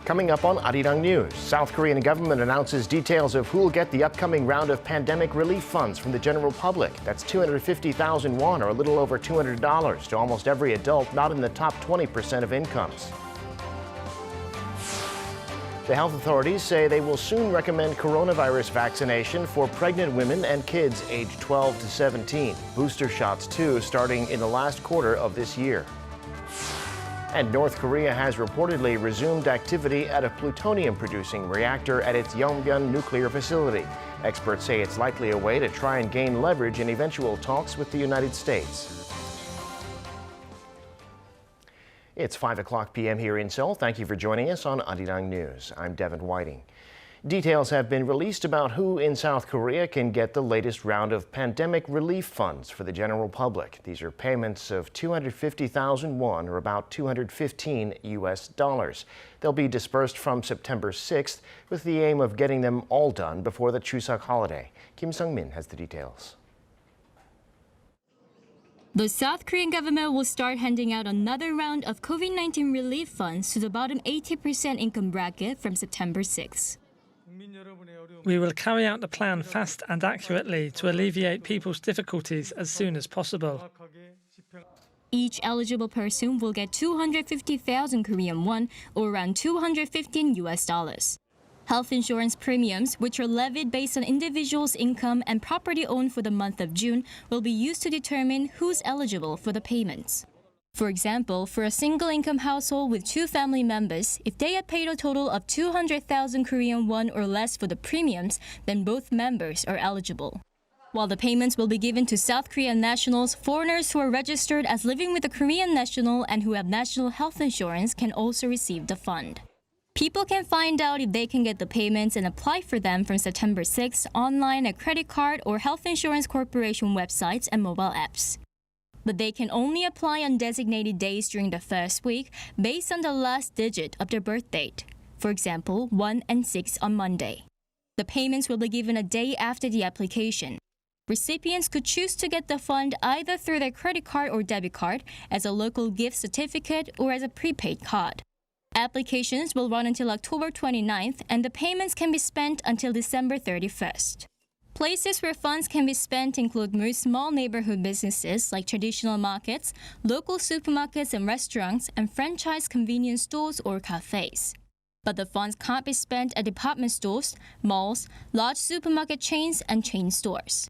Coming up on Arirang News, South Korean government announces details of who will get the upcoming round of pandemic relief funds from the general public. That's 250,000 won, or a little over $200, to almost every adult not in the top 20% of incomes. The health authorities say they will soon recommend coronavirus vaccination for pregnant women and kids aged 12 to 17. Booster shots, too, starting in the last quarter of this year. And North Korea has reportedly resumed activity at a plutonium-producing reactor at its Yongbyon nuclear facility. Experts say it's likely a way to try and gain leverage in eventual talks with the United States. It's 5 p.m. here in Seoul. Thank you for joining us on Arirang News. I'm Devin Whiting. Details have been released about who in South Korea can get the latest round of pandemic relief funds for the general public. These are payments of 250,000 won, or about $215. They'll be dispersed from September 6th with the aim of getting them all done before the Chuseok holiday. Kim Sung-min has the details. The South Korean government will start handing out another round of COVID-19 relief funds to the bottom 80% income bracket from September 6th. We will carry out the plan fast and accurately to alleviate people's difficulties as soon as possible. Each eligible person will get 250,000 Korean won, or around $215. Health insurance premiums, which are levied based on individuals' income and property owned for the month of June, will be used to determine who's eligible for the payments. For example, for a single-income household with 2 family members, if they had paid a total of 200,000 Korean won or less for the premiums, then both members are eligible. While the payments will be given to South Korean nationals, foreigners who are registered as living with a Korean national and who have national health insurance can also receive the fund. People can find out if they can get the payments and apply for them from September 6th online at credit card or health insurance corporation websites and mobile apps. But they can only apply on designated days during the first week based on the last digit of their birth date. For example, 1 and 6 on Monday. The payments will be given a day after the application. Recipients could choose to get the fund either through their credit card or debit card, as a local gift certificate, or as a prepaid card. Applications will run until October 29th, and the payments can be spent until December 31st. Places where funds can be spent include more small neighborhood businesses like traditional markets, local supermarkets and restaurants, and franchise convenience stores or cafes. But the funds can't be spent at department stores, malls, large supermarket chains, and chain stores.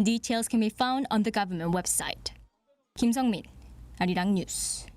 Details can be found on the government website. Kim Sung-min, Arirang News.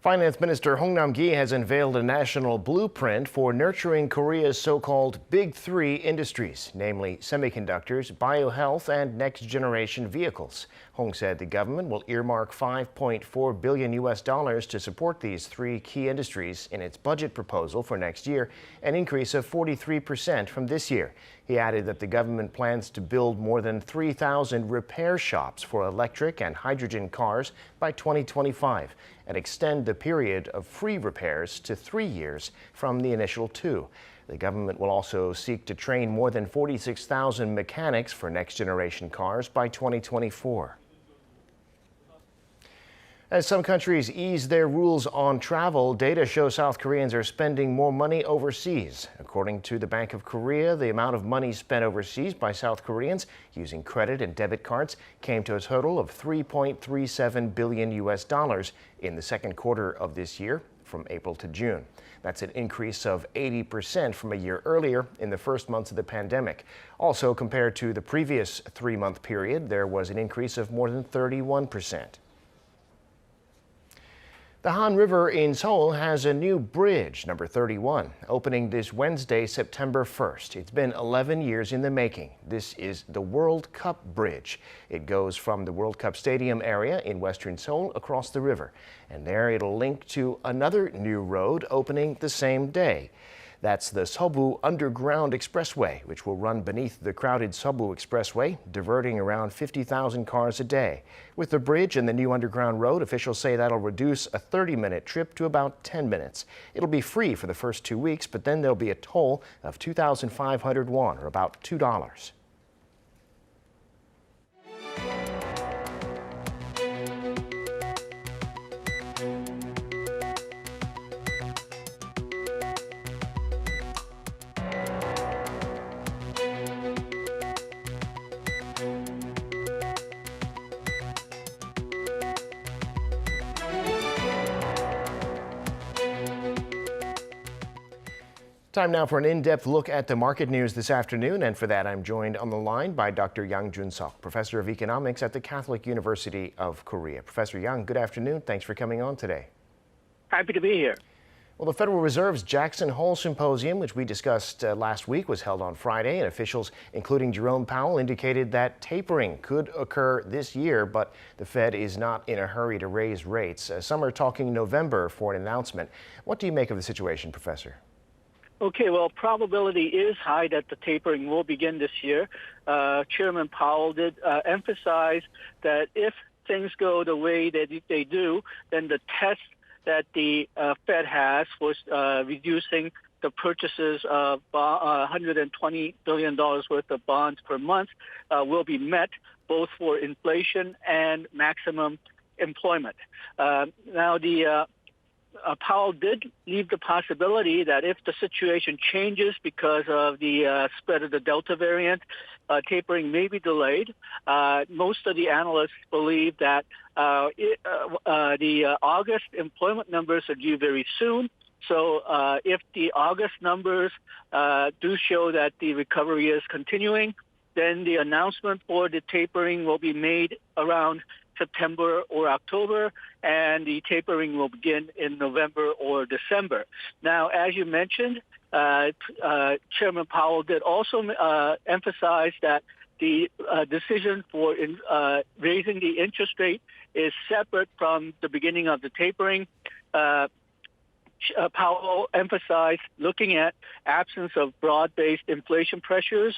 Finance Minister Hong Nam-gi has unveiled a national blueprint for nurturing Korea's so-called Big Three industries, namely semiconductors, biohealth, and next-generation vehicles. Hong said the government will earmark $5.4 billion to support these 3 key industries in its budget proposal for next year, an increase of 43% from this year. He added that the government plans to build more than 3,000 repair shops for electric and hydrogen cars by 2025 and extend the period of free repairs to 3 years from the initial 2. The government will also seek to train more than 46,000 mechanics for next-generation cars by 2024. As some countries ease their rules on travel, data show South Koreans are spending more money overseas. According to the Bank of Korea, the amount of money spent overseas by South Koreans using credit and debit cards came to a total of $3.37 billion in the second quarter of this year, from April to June. That's an increase of 80% from a year earlier in the first months of the pandemic. Also, compared to the previous 3-month period, there was an increase of more than 31%. The Han River in Seoul has a new bridge, number 31, opening this Wednesday, September 1st. It's been 11 years in the making. This is the World Cup Bridge. It goes from the World Cup Stadium area in western Seoul across the river. And there it'll link to another new road opening the same day. That's the Seobu Underground Expressway, which will run beneath the crowded Seobu Expressway, diverting around 50,000 cars a day. With the bridge and the new underground road, officials say that'll reduce a 30-minute trip to about 10 minutes. It'll be free for the first 2 weeks, but then there'll be a toll of 2,500 won, or about $2. Time now for an in-depth look at the market news this afternoon, and for that I'm joined on the line by Dr. Yang Jun-seok, Professor of Economics at the Catholic University of Korea. Professor Yang, good afternoon. Thanks for coming on today. Happy to be here. Well, the Federal Reserve's Jackson Hole Symposium, which we discussed last week, was held on Friday, and officials, including Jerome Powell, indicated that tapering could occur this year, but the Fed is not in a hurry to raise rates. Some are talking November for an announcement. What do you make of the situation, Professor? Okay, well, probability is high that the tapering will begin this year. Chairman Powell did emphasize that if things go the way that they do, then the test that the Fed has for reducing the purchases of $120 billion worth of bonds per month will be met, both for inflation and maximum employment. Now, Powell did leave the possibility that if the situation changes because of the spread of the Delta variant, tapering may be delayed. Most of the analysts believe that the August employment numbers are due very soon. So if the August numbers do show that the recovery is continuing, then the announcement for the tapering will be made around September or October, and the tapering will begin in November or December. Now, as you mentioned, Chairman Powell did also emphasize that the decision for raising the interest rate is separate from the beginning of the tapering. Powell emphasized looking at absence of broad-based inflation pressures.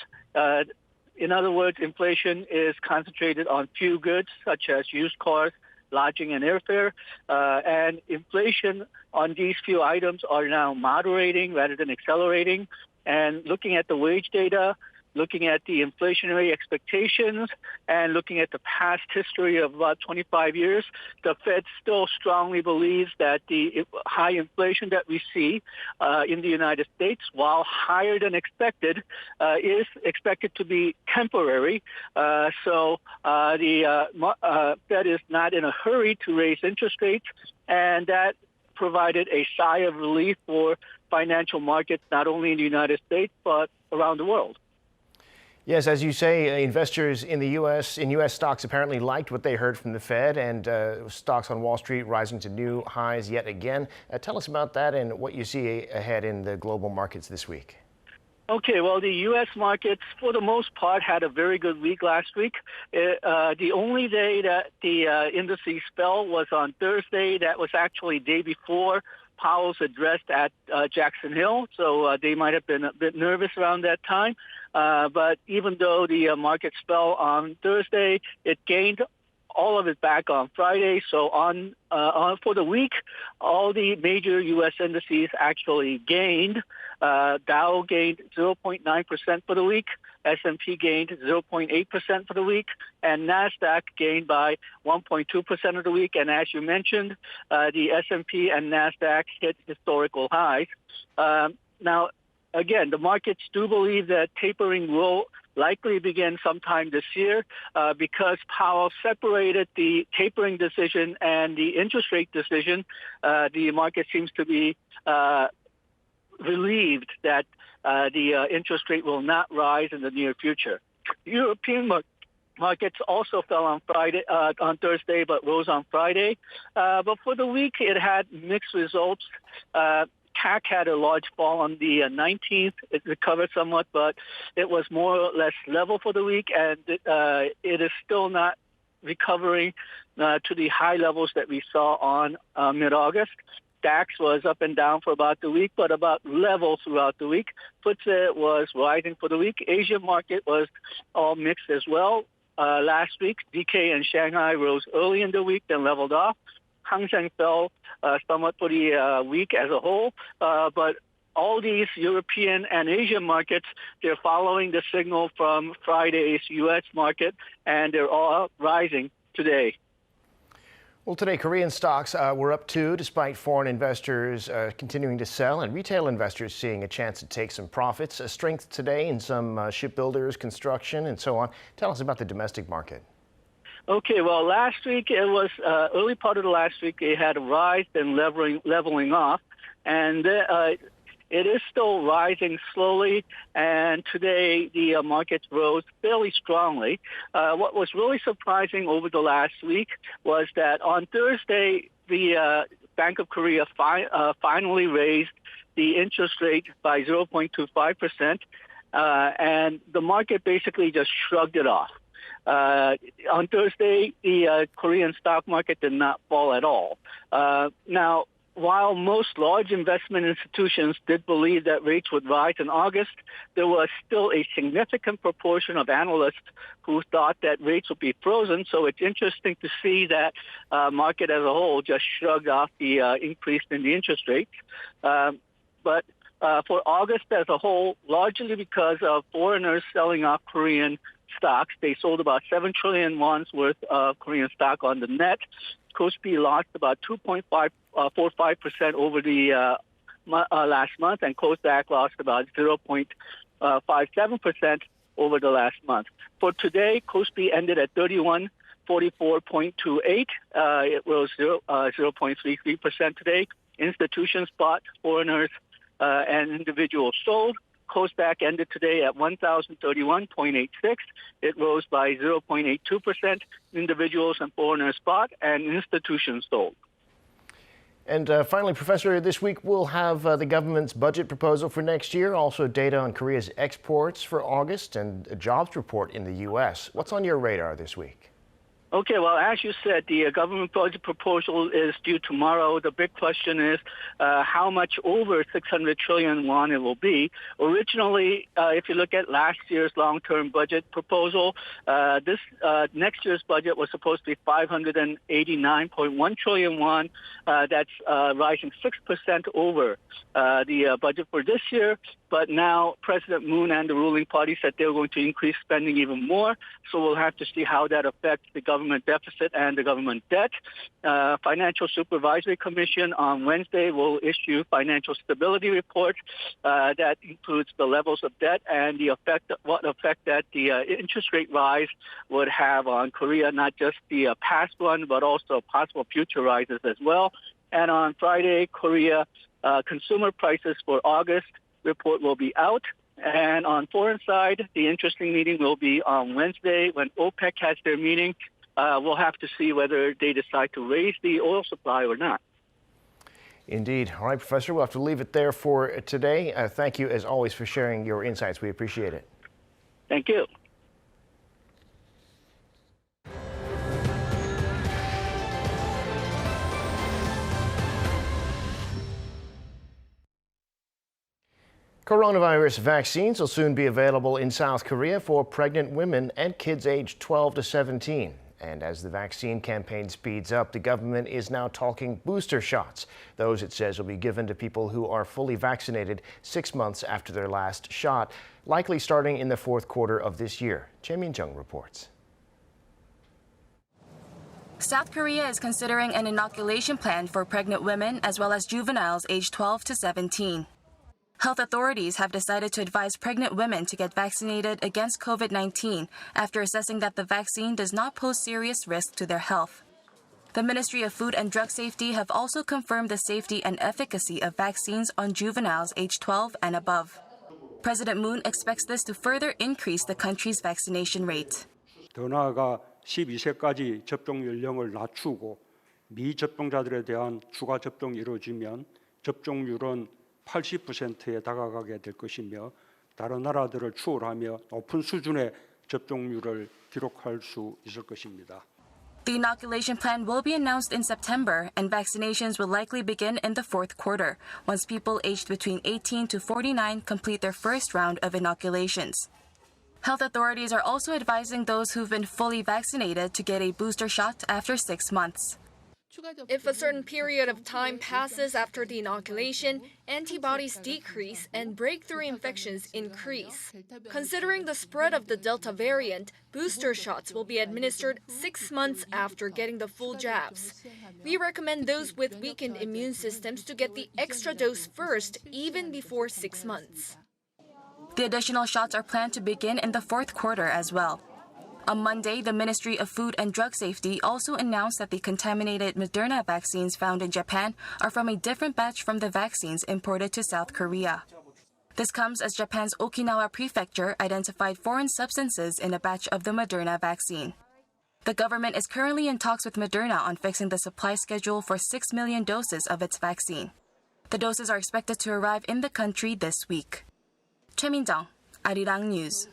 In other words, inflation is concentrated on few goods, such as used cars, lodging, and airfare. And inflation on these few items are now moderating rather than accelerating. And looking at the wage data, looking at the inflationary expectations, and looking at the past history of about 25 years, the Fed still strongly believes that the high inflation that we see in the United States, while higher than expected, is expected to be temporary. So the Fed is not in a hurry to raise interest rates, and that provided a sigh of relief for financial markets, not only in the United States, but around the world. Yes, as you say, investors in the U.S. stocks apparently liked what they heard from the Fed, and stocks on Wall Street rising to new highs yet again. Tell us about that and what you see ahead in the global markets this week. Okay, well, the U.S. markets, for the most part, had a very good week last week. The only day that the indices fell was on Thursday. That was actually day before Powell's address at Jackson Hole, so they might have been a bit nervous around that time. But even though the markets fell on Thursday, it gained all of it back on Friday. So for the week, all the major U.S. indices actually gained. Dow gained 0.9% for the week. S&P gained 0.8% for the week, and NASDAQ gained by 1.2% of the week. And as you mentioned, the S&P and NASDAQ hit historical highs. Now, again, the markets do believe that tapering will likely begin sometime this year because Powell separated the tapering decision and the interest rate decision. The market seems to be relieved that the interest rate will not rise in the near future. European markets also fell on Thursday, but rose on Friday. But for the week, it had mixed results. CAC had a large fall on the 19th. It recovered somewhat, but it was more or less level for the week, and it is still not recovering to the high levels that we saw on mid-August. DAX was up and down for about the week, but about level throughout the week. FTSE was rising for the week. Asian market was all mixed as well. Last week, Nikkei and Shanghai rose early in the week, then leveled off. Hang Seng fell somewhat for the week as a whole, but all these European and Asian markets, they're following the signal from Friday's U.S. market, and they're all rising today. Well, today, Korean stocks were up too, despite foreign investors continuing to sell and retail investors seeing a chance to take some profits. Strength today in some shipbuilders, construction, and so on. Tell us about the domestic market. Okay, well, last week, it was early part of the last week, it had a rise and leveling off. And it is still rising slowly, and today the markets rose fairly strongly. What was really surprising over the last week was that on Thursday, the Bank of Korea finally raised the interest rate by 0.25%, and the market basically just shrugged it off. On Thursday, the Korean stock market did not fall at all. Now, while most large investment institutions did believe that rates would rise in August, there was still a significant proportion of analysts who thought that rates would be frozen. So it's interesting to see that market as a whole just shrugged off the increase in the interest rates. But for August as a whole, largely because of foreigners selling off Korean stocks, they sold about 7 trillion won's worth of Korean stock on the net. Kospi lost about 2.45% over the last month, and Kosdaq lost about 0.57% over the last month. For today, Kospi ended at 3144.28. It rose 0.33% today. Institutions bought, foreigners and individuals sold. Kosdaq ended today at 1,031.86. It rose by 0.82%. Individuals and foreigners bought, and institutions sold. And finally, Professor, this week we'll have the government's budget proposal for next year, also data on Korea's exports for August, and a jobs report in the U.S. What's on your radar this week? Okay, well, as you said, the government budget proposal is due tomorrow. The big question is how much over 600 trillion won it will be. Originally, if you look at last year's long-term budget proposal, this next year's budget was supposed to be 589.1 trillion won. That's rising 6% over the budget for this year. But now President Moon and the ruling party said they're going to increase spending even more. So we'll have to see how that affects the government deficit and the government debt. Financial Supervisory Commission on Wednesday will issue financial stability report that includes the levels of debt and the effect, what effect that the interest rate rise would have on Korea, not just the past one, but also possible future rises as well. And on Friday, Korea consumer prices for August report will be out. And on foreign side, the interesting meeting will be on Wednesday when OPEC has their meeting. We'll have to see whether they decide to raise the oil supply or not. Indeed. All right, Professor, we'll have to leave it there for today. Thank you, as always, for sharing your insights. We appreciate it. Thank you. Coronavirus vaccines will soon be available in South Korea for pregnant women and kids aged 12 to 17. And as the vaccine campaign speeds up, the government is now talking booster shots. Those, it says, will be given to people who are fully vaccinated 6 months after their last shot, likely starting in the fourth quarter of this year. Choi Min-jung reports. South Korea is considering an inoculation plan for pregnant women as well as juveniles aged 12 to 17. Health authorities have decided to advise pregnant women to get vaccinated against COVID-19 after assessing that the vaccine does not pose serious risk to their health. The Ministry of Food and Drug Safety have also confirmed the safety and efficacy of vaccines on juveniles aged 12 and above. President Moon expects this to further increase the country's vaccination rate. 더 나아가 12세까지 접종 연령을 낮추고 미접종자들에 대한 추가 접종이 이루어지면 접종률은 80%에 다가가게 될 것이며 다른 나라들을 추월하며 높은 수준의 접종률을 기록할 수 있을 것입니다. The inoculation plan will be announced in September, and vaccinations will likely begin in the fourth quarter, once people aged between 18 to 49 complete their first round of inoculations. Health authorities are also advising those who've been fully vaccinated to get a booster shot after 6 months. If a certain period of time passes after the inoculation, antibodies decrease and breakthrough infections increase. Considering the spread of the Delta variant, booster shots will be administered 6 months after getting the full jabs. We recommend those with weakened immune systems to get the extra dose first, even before 6 months. The additional shots are planned to begin in the fourth quarter as well. On Monday, the Ministry of Food and Drug Safety also announced that the contaminated Moderna vaccines found in Japan are from a different batch from the vaccines imported to South Korea. This comes as Japan's Okinawa prefecture identified foreign substances in a batch of the Moderna vaccine. The government is currently in talks with Moderna on fixing the supply schedule for 6 million doses of its vaccine. The doses are expected to arrive in the country this week. Choi Min-jung, ARIRANG News.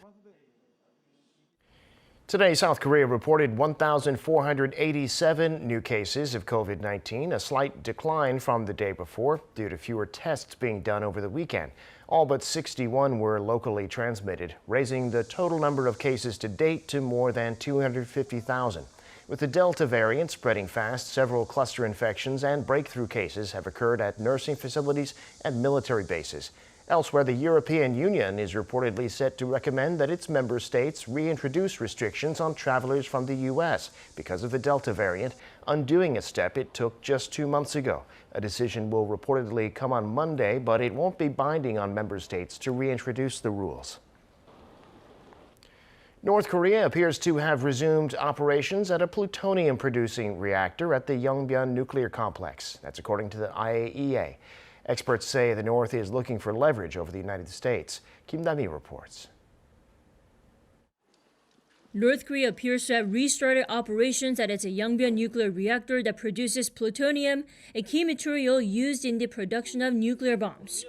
Today, South Korea reported 1,487 new cases of COVID-19, a slight decline from the day before due to fewer tests being done over the weekend. All but 61 were locally transmitted, raising the total number of cases to date to more than 250,000. With the Delta variant spreading fast, several cluster infections and breakthrough cases have occurred at nursing facilities and military bases. Elsewhere, the European Union is reportedly set to recommend that its member states reintroduce restrictions on travelers from the U.S. because of the Delta variant, undoing a step it took just 2 months ago. A decision will reportedly come on Monday, but it won't be binding on member states to reintroduce the rules. North Korea appears to have resumed operations at a plutonium-producing reactor at the Yongbyon nuclear complex. That's according to the IAEA. Experts say the North is looking for leverage over the United States. Kim Da-mi reports. North Korea appears to have restarted operations at its Yongbyon nuclear reactor that produces plutonium, a key material used in the production of nuclear bombs.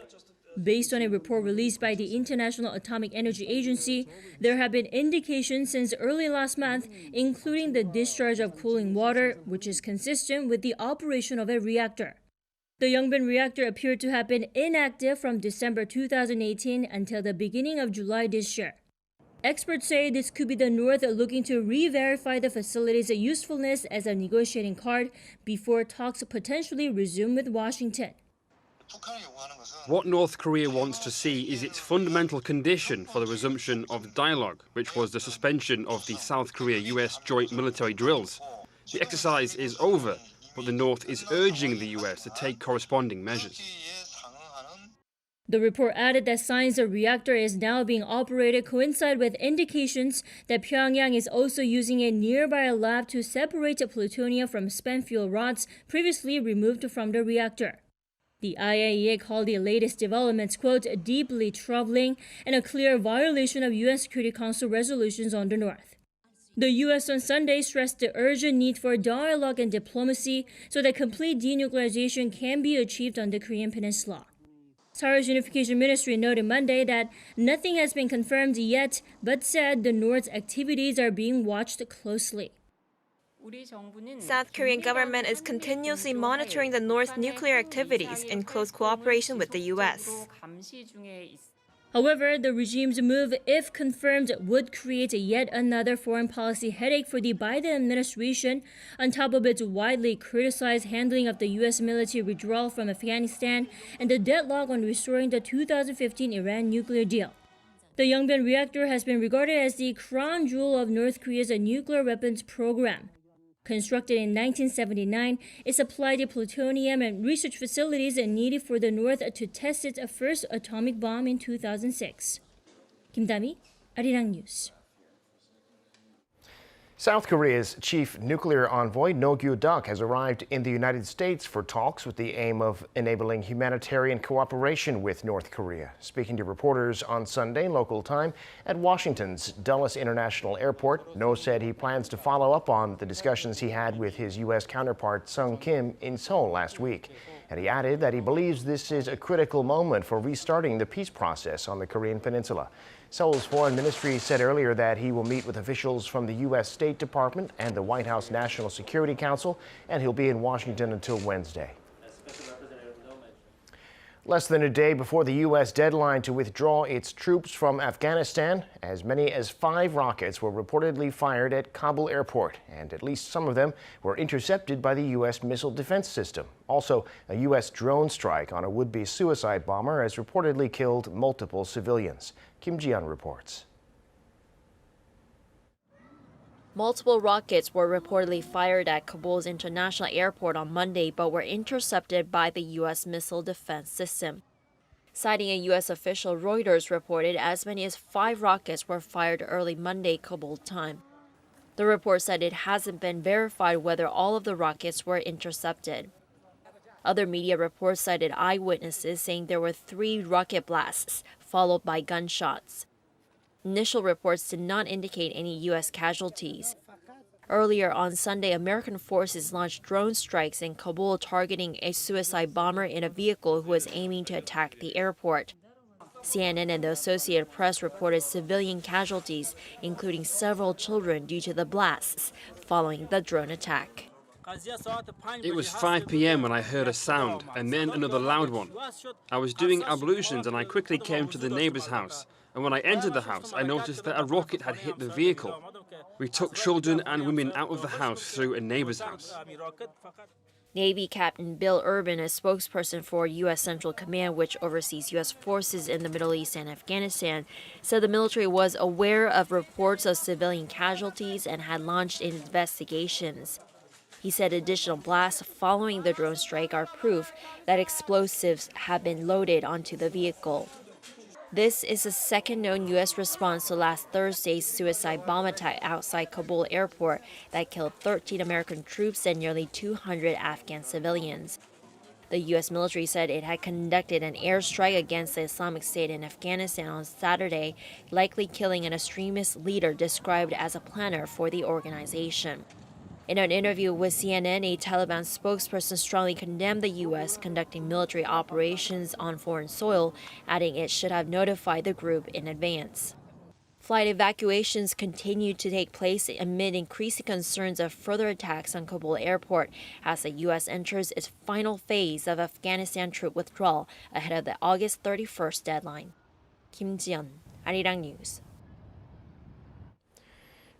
Based on a report released by the International Atomic Energy Agency, there have been indications since early last month, including the discharge of cooling water, which is consistent with the operation of a reactor. The Yongbyon reactor appeared to have been inactive from December 2018 until the beginning of July this year. Experts say this could be the North looking to re-verify the facility's usefulness as a negotiating card before talks potentially resume with Washington. What North Korea wants to see is its fundamental condition for the resumption of dialogue, which was the suspension of the South Korea-US joint military drills. The exercise is over, but the North is urging the US to take corresponding measures. The report added that signs the reactor is now being operated coincide with indications that Pyongyang is also using a nearby lab to separate plutonium from spent fuel rods previously removed from the reactor. The IAEA called the latest developments, quote, deeply troubling and a clear violation of UN Security Council resolutions on the North. The U.S. on Sunday stressed the urgent need for dialogue and diplomacy so that complete denuclearization can be achieved on the Korean Peninsula. Seoul's Unification Ministry noted Monday that nothing has been confirmed yet, but said the North's activities are being watched closely. South Korean government is continuously monitoring the North's nuclear activities in close cooperation with the U.S. However, the regime's move, if confirmed, would create yet another foreign policy headache for the Biden administration, on top of its widely criticized handling of the U.S. military withdrawal from Afghanistan and the deadlock on restoring the 2015 Iran nuclear deal. The Yongbyon reactor has been regarded as the crown jewel of North Korea's nuclear weapons program. Constructed in 1979, it supplied the plutonium and research facilities needed for the North to test its first atomic bomb in 2006. Kim Da-mi, ARIRANG News. South Korea's chief nuclear envoy, No Kyu-duk, has arrived in the United States for talks with the aim of enabling humanitarian cooperation with North Korea. Speaking to reporters on Sunday local time at Washington's Dulles International Airport, No said he plans to follow up on the discussions he had with his U.S. counterpart Sung Kim in Seoul last week. And he added that he believes this is a critical moment for restarting the peace process on the Korean Peninsula. Seoul's foreign ministry said earlier that he will meet with officials from the U.S. State Department and the White House National Security Council, and he'll be in Washington until Wednesday. Less than a day before the U.S. deadline to withdraw its troops from Afghanistan, as many as 5 rockets were reportedly fired at Kabul airport, and at least some of them were intercepted by the U.S. missile defense system. Also, a U.S. drone strike on a would-be suicide bomber has reportedly killed multiple civilians. Kim Ji-yeon reports. Multiple rockets were reportedly fired at Kabul's international airport on Monday, but were intercepted by the U.S. missile defense system. Citing a U.S. official, Reuters reported as many as 5 rockets were fired early Monday Kabul time. The report said it hasn't been verified whether all of the rockets were intercepted. Other media reports cited eyewitnesses saying there were 3 rocket blasts, followed by gunshots. Initial reports did not indicate any U.S. casualties. Earlier on Sunday, American forces launched drone strikes in Kabul targeting a suicide bomber in a vehicle who was aiming to attack the airport. CNN and the Associated Press reported civilian casualties, including several children, due to the blasts following the drone attack. It was 5 p.m. when I heard a sound, and then another loud one. I was doing ablutions and I quickly came to the neighbor's house. And when I entered the house, I noticed that a rocket had hit the vehicle. We took children and women out of the house through a neighbor's house. Navy Captain Bill Urban, a spokesperson for U.S. Central Command, which oversees U.S. forces in the Middle East and Afghanistan, said the military was aware of reports of civilian casualties and had launched investigations. He said additional blasts following the drone strike are proof that explosives have been loaded onto the vehicle. This is the second known U.S. response to last Thursday's suicide bomb attack outside Kabul airport that killed 13 American troops and nearly 200 Afghan civilians. The U.S. military said it had conducted an airstrike against the Islamic State in Afghanistan on Saturday, likely killing an extremist leader described as a planner for the organization. In an interview with CNN, a Taliban spokesperson strongly condemned the U.S. conducting military operations on foreign soil, adding it should have notified the group in advance. Flight evacuations continued to take place amid increasing concerns of further attacks on Kabul airport as the U.S. enters its final phase of Afghanistan troop withdrawal ahead of the August 31st deadline. Kim Ji-yeon, Arirang News.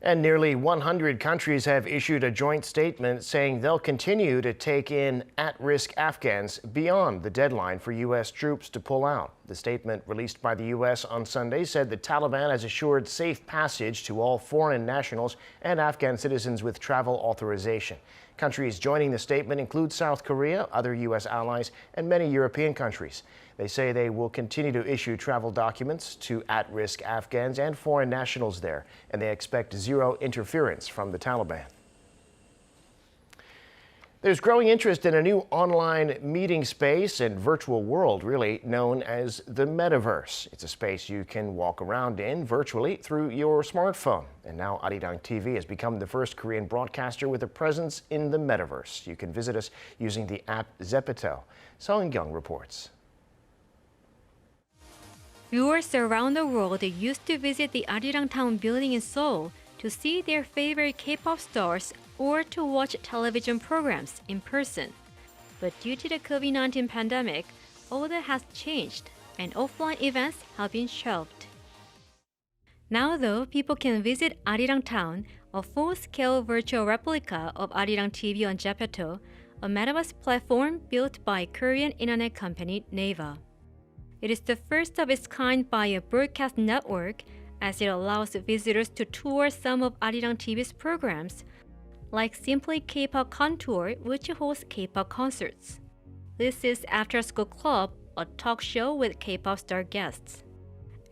And nearly 100 countries have issued a joint statement saying they'll continue to take in at-risk Afghans beyond the deadline for U.S. troops to pull out. The statement released by the U.S. on Sunday said the Taliban has assured safe passage to all foreign nationals and Afghan citizens with travel authorization. Countries joining the statement include South Korea, other U.S. allies, and many European countries. They say they will continue to issue travel documents to at-risk Afghans and foreign nationals there, and they expect zero interference from the Taliban. There's growing interest in a new online meeting space and virtual world, really, known as the Metaverse. It's a space you can walk around in virtually through your smartphone. And now ARIRANG TV has become the first Korean broadcaster with a presence in the Metaverse. You can visit us using the app Sept. Yongbyon reports. Viewers around the world used to visit the Arirang Town building in Seoul to see their favorite K-pop stars or to watch television programs in person. But due to the COVID-19 pandemic, all that has changed and offline events have been shelved. Now though, people can visit Arirang Town, a full-scale virtual replica of ARIRANG TV on Jepeto, a Metaverse platform built by Korean internet company Naver. It is the first of its kind by a broadcast network, as it allows visitors to tour some of ARIRANG TV's programs, like Simply K-pop Contour, which hosts K-pop concerts. This is After School Club, a talk show with K-pop star guests.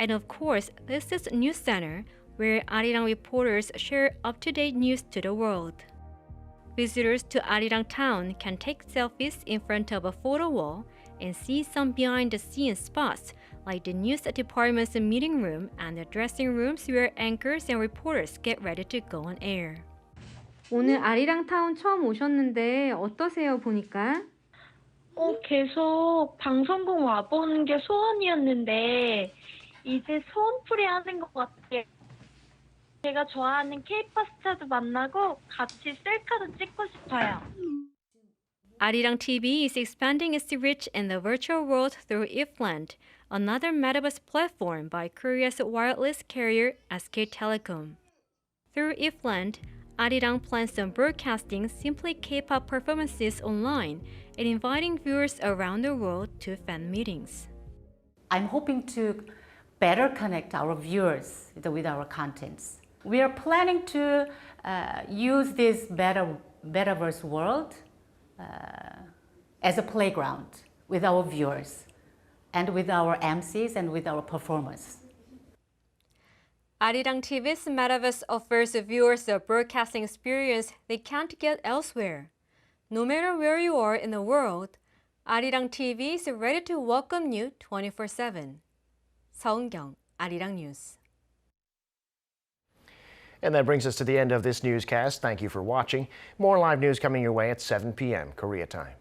And of course, this is News Center, where ARIRANG reporters share up-to-date news to the world. Visitors to Arirang Town can take selfies in front of a photo wall and see some behind-the-scenes spots like the news department's meeting room and the dressing rooms where anchors and reporters get ready to go on air. 오늘 아리랑 타운 처음 오셨는데 어떠세요, 보니까? 계속 방송국 와보는 게 소원이었는데 이제 소원풀이 하는 것 같아요. 제가 좋아하는 K-pop 스타도 만나고 같이 셀카도 찍고 싶어요. ARIRANG TV is expanding its reach in the virtual world through Ifland, another Metaverse platform by Korea's wireless carrier SK Telecom. Through Ifland, ARIRANG plans on broadcasting Simply K-pop performances online and inviting viewers around the world to fan meetings. I'm hoping to better connect our viewers with our contents. We are planning to use this Metaverse world as a playground with our viewers and with our MCs and with our performers. ARIRANG TV's Metaverse offers viewers a broadcasting experience they can't get elsewhere. No matter where you are in the world, ARIRANG TV is ready to welcome you 24/7. 서은경, ARIRANG News. And that brings us to the end of this newscast. Thank you for watching. More live news coming your way at 7 p.m. Korea time.